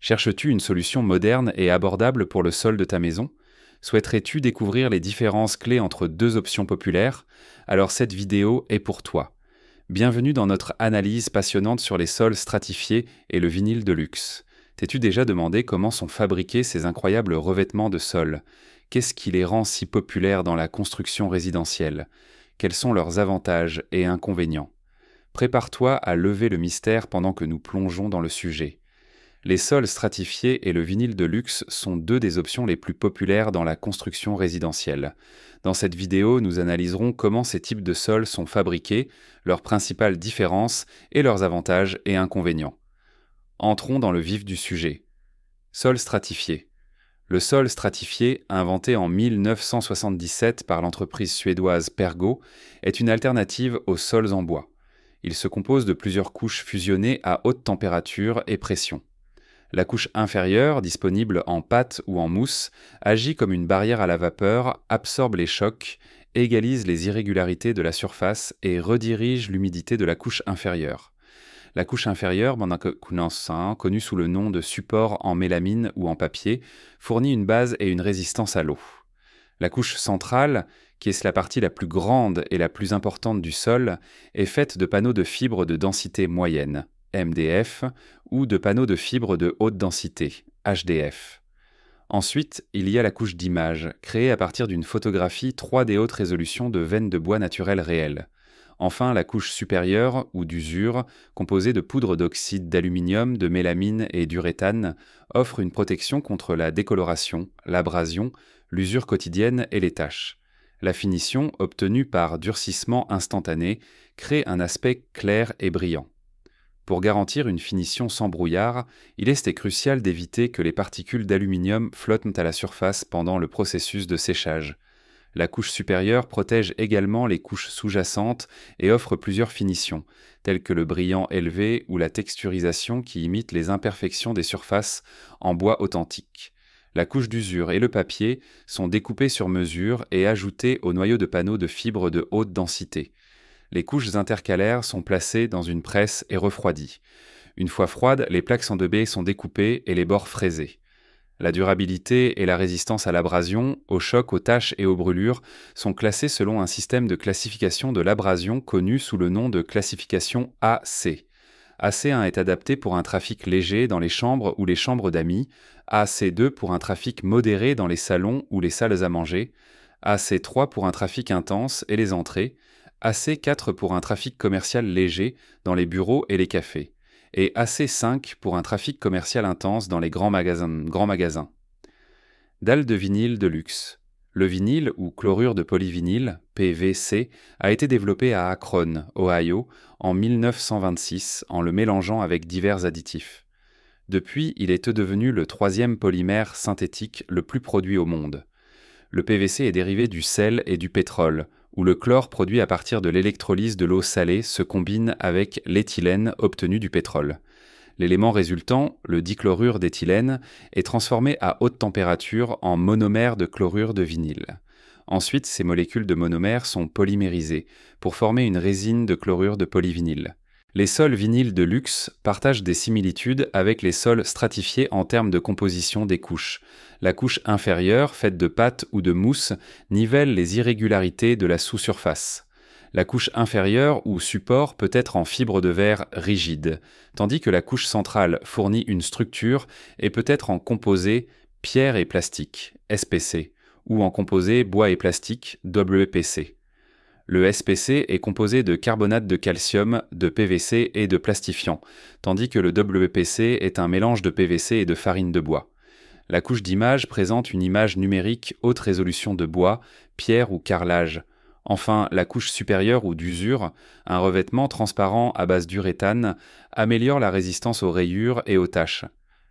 Cherches-tu une solution moderne et abordable pour le sol de ta maison? Souhaiterais-tu découvrir les différences clés entre deux options populaires? Alors cette vidéo est pour toi. Bienvenue dans notre analyse passionnante sur les sols stratifiés et le vinyle de luxe. T'es-tu déjà demandé comment sont fabriqués ces incroyables revêtements de sol? Qu'est-ce qui les rend si populaires dans la construction résidentielle? Quels sont leurs avantages et inconvénients? Prépare-toi à lever le mystère pendant que nous plongeons dans le sujet. Les sols stratifiés et le vinyle de luxe sont deux des options les plus populaires dans la construction résidentielle. Dans cette vidéo, nous analyserons comment ces types de sols sont fabriqués, leurs principales différences et leurs avantages et inconvénients. Entrons dans le vif du sujet. Sol stratifié. Le sol stratifié, inventé en 1977 par l'entreprise suédoise Pergo, est une alternative aux sols en bois. Il se compose de plusieurs couches fusionnées à haute température et pression. La couche inférieure, disponible en pâte ou en mousse, agit comme une barrière à la vapeur, absorbe les chocs, égalise les irrégularités de la surface et redirige l'humidité de la couche inférieure. La couche inférieure, connue sous le nom de support en mélamine ou en papier, fournit une base et une résistance à l'eau. La couche centrale, qui est la partie la plus grande et la plus importante du sol, est faite de panneaux de fibres de densité moyenne, MDF, ou de panneaux de fibres de haute densité, HDF. Ensuite, il y a la couche d'image, créée à partir d'une photographie 3D haute résolution de veines de bois naturelles réelles. Enfin, la couche supérieure, ou d'usure, composée de poudre d'oxyde d'aluminium, de mélamine et d'uréthane, offre une protection contre la décoloration, l'abrasion, l'usure quotidienne et les taches. La finition, obtenue par durcissement instantané, crée un aspect clair et brillant. Pour garantir une finition sans brouillard, il est crucial d'éviter que les particules d'aluminium flottent à la surface pendant le processus de séchage. La couche supérieure protège également les couches sous-jacentes et offre plusieurs finitions, telles que le brillant élevé ou la texturisation qui imite les imperfections des surfaces en bois authentique. La couche d'usure et le papier sont découpés sur mesure et ajoutés au noyau de panneaux de fibres de haute densité. Les couches intercalaires sont placées dans une presse et refroidies. Une fois froides, les plaques s'endebées sont découpées et les bords fraisés. La durabilité et la résistance à l'abrasion, au choc, aux taches et aux brûlures sont classées selon un système de classification de l'abrasion connu sous le nom de classification AC. AC1 est adapté pour un trafic léger dans les chambres ou les chambres d'amis, AC2 pour un trafic modéré dans les salons ou les salles à manger, AC3 pour un trafic intense et les entrées, AC4 pour un trafic commercial léger dans les bureaux et les cafés, et AC5 pour un trafic commercial intense dans les grands magasins. Dalle de vinyle de luxe. Le vinyle, ou chlorure de polyvinyle, PVC, a été développé à Akron, Ohio, en 1926 en le mélangeant avec divers additifs. Depuis, il est devenu le troisième polymère synthétique le plus produit au monde. Le PVC est dérivé du sel et du pétrole, où le chlore produit à partir de l'électrolyse de l'eau salée se combine avec l'éthylène obtenu du pétrole. L'élément résultant, le dichlorure d'éthylène, est transformé à haute température en monomère de chlorure de vinyle. Ensuite, ces molécules de monomère sont polymérisées pour former une résine de chlorure de polyvinyle. Les sols vinyles de luxe partagent des similitudes avec les sols stratifiés en termes de composition des couches. La couche inférieure, faite de pâte ou de mousse, nivelle les irrégularités de la sous-surface. La couche inférieure ou support peut être en fibre de verre rigide, tandis que la couche centrale fournit une structure et peut être en composé pierre et plastique, SPC, ou en composé bois et plastique, WPC. Le SPC est composé de carbonate de calcium, de PVC et de plastifiant, tandis que le WPC est un mélange de PVC et de farine de bois. La couche d'image présente une image numérique haute résolution de bois, pierre ou carrelage. Enfin, la couche supérieure ou d'usure, un revêtement transparent à base d'uréthane, améliore la résistance aux rayures et aux taches.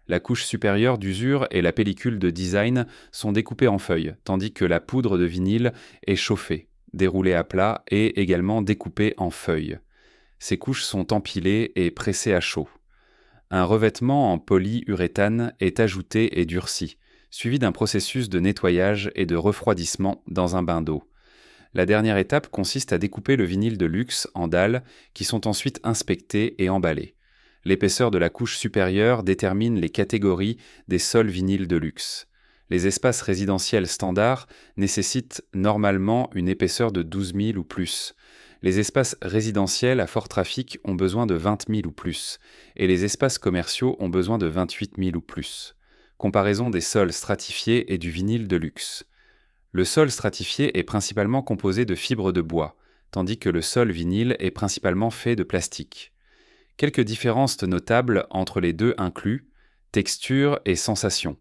La couche supérieure d'usure et la pellicule de design sont découpées en feuilles, tandis que la poudre de vinyle est chauffée, déroulée à plat et également découpée en feuilles. Ces couches sont empilées et pressées à chaud. Un revêtement en polyuréthane est ajouté et durci, suivi d'un processus de nettoyage et de refroidissement dans un bain d'eau. La dernière étape consiste à découper le vinyle de luxe en dalles qui sont ensuite inspectées et emballées. L'épaisseur de la couche supérieure détermine les catégories des sols vinyles de luxe. Les espaces résidentiels standards nécessitent normalement une épaisseur de 12 000 ou plus. Les espaces résidentiels à fort trafic ont besoin de 20 000 ou plus, et les espaces commerciaux ont besoin de 28 000 ou plus. Comparaison des sols stratifiés et du vinyle de luxe. Le sol stratifié est principalement composé de fibres de bois, tandis que le sol vinyle est principalement fait de plastique. Quelques différences notables entre les deux incluent texture et sensation.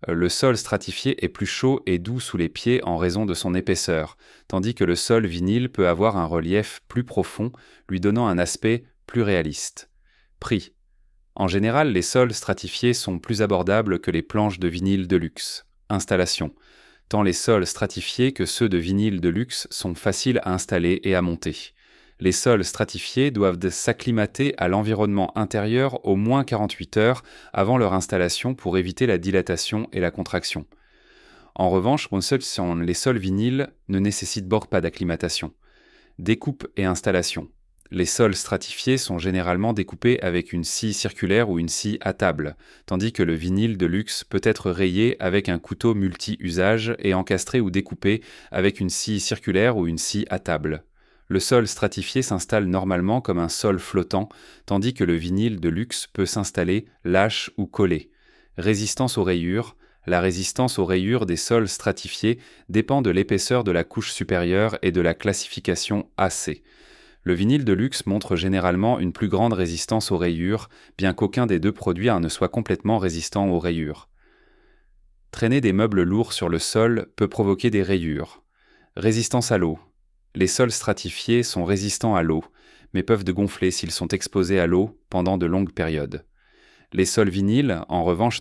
Le sol stratifié est plus chaud et doux sous les pieds en raison de son épaisseur, tandis que le sol vinyle peut avoir un relief plus profond, lui donnant un aspect plus réaliste. Prix. En général, les sols stratifiés sont plus abordables que les planches de vinyle de luxe. Installation. Tant les sols stratifiés que ceux de vinyle de luxe sont faciles à installer et à monter. Les sols stratifiés doivent s'acclimater à l'environnement intérieur au moins 48 heures avant leur installation pour éviter la dilatation et la contraction. En revanche, les sols vinyles ne nécessitent pas d'acclimatation. Découpe et installation. Les sols stratifiés sont généralement découpés avec une scie circulaire ou une scie à table, tandis que le vinyle de luxe peut être rayé avec un couteau multi-usage et encastré ou découpé avec une scie circulaire ou une scie à table. Le sol stratifié s'installe normalement comme un sol flottant, tandis que le vinyle de luxe peut s'installer lâche ou collé. Résistance aux rayures. La résistance aux rayures des sols stratifiés dépend de l'épaisseur de la couche supérieure et de la classification AC. Le vinyle de luxe montre généralement une plus grande résistance aux rayures, bien qu'aucun des deux produits ne soit complètement résistant aux rayures. Traîner des meubles lourds sur le sol peut provoquer des rayures. Résistance à l'eau. Les sols stratifiés sont résistants à l'eau, mais peuvent gonfler s'ils sont exposés à l'eau pendant de longues périodes. Les sols vinyles, en revanche,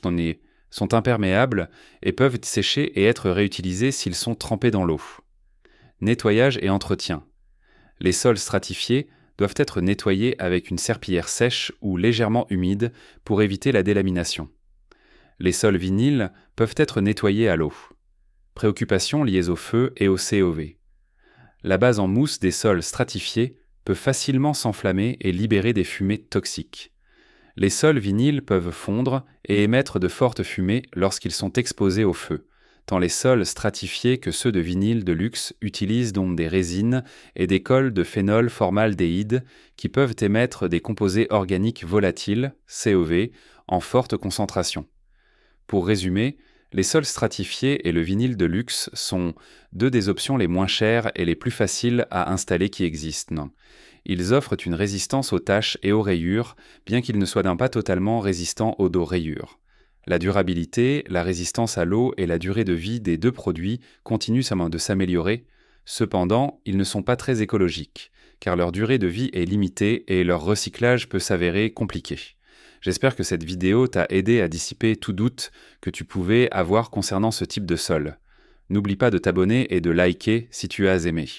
sont imperméables et peuvent sécher et être réutilisés s'ils sont trempés dans l'eau. Nettoyage et entretien. Les sols stratifiés doivent être nettoyés avec une serpillière sèche ou légèrement humide pour éviter la délamination. Les sols vinyles peuvent être nettoyés à l'eau. Préoccupations liées au feu et au COV. La base en mousse des sols stratifiés peut facilement s'enflammer et libérer des fumées toxiques. Les sols vinyles peuvent fondre et émettre de fortes fumées lorsqu'ils sont exposés au feu, tant les sols stratifiés que ceux de vinyle de luxe utilisent donc des résines et des cols de phénol formaldéhyde qui peuvent émettre des composés organiques volatiles, COV, en forte concentration. Pour résumer, les sols stratifiés et le vinyle de luxe sont deux des options les moins chères et les plus faciles à installer qui existent. Ils offrent une résistance aux taches et aux rayures, bien qu'ils ne soient pas totalement résistants aux rayures. La durabilité, la résistance à l'eau et la durée de vie des deux produits continuent de s'améliorer. Cependant, ils ne sont pas très écologiques, car leur durée de vie est limitée et leur recyclage peut s'avérer compliqué. J'espère que cette vidéo t'a aidé à dissiper tout doute que tu pouvais avoir concernant ce type de sol. N'oublie pas de t'abonner et de liker si tu as aimé.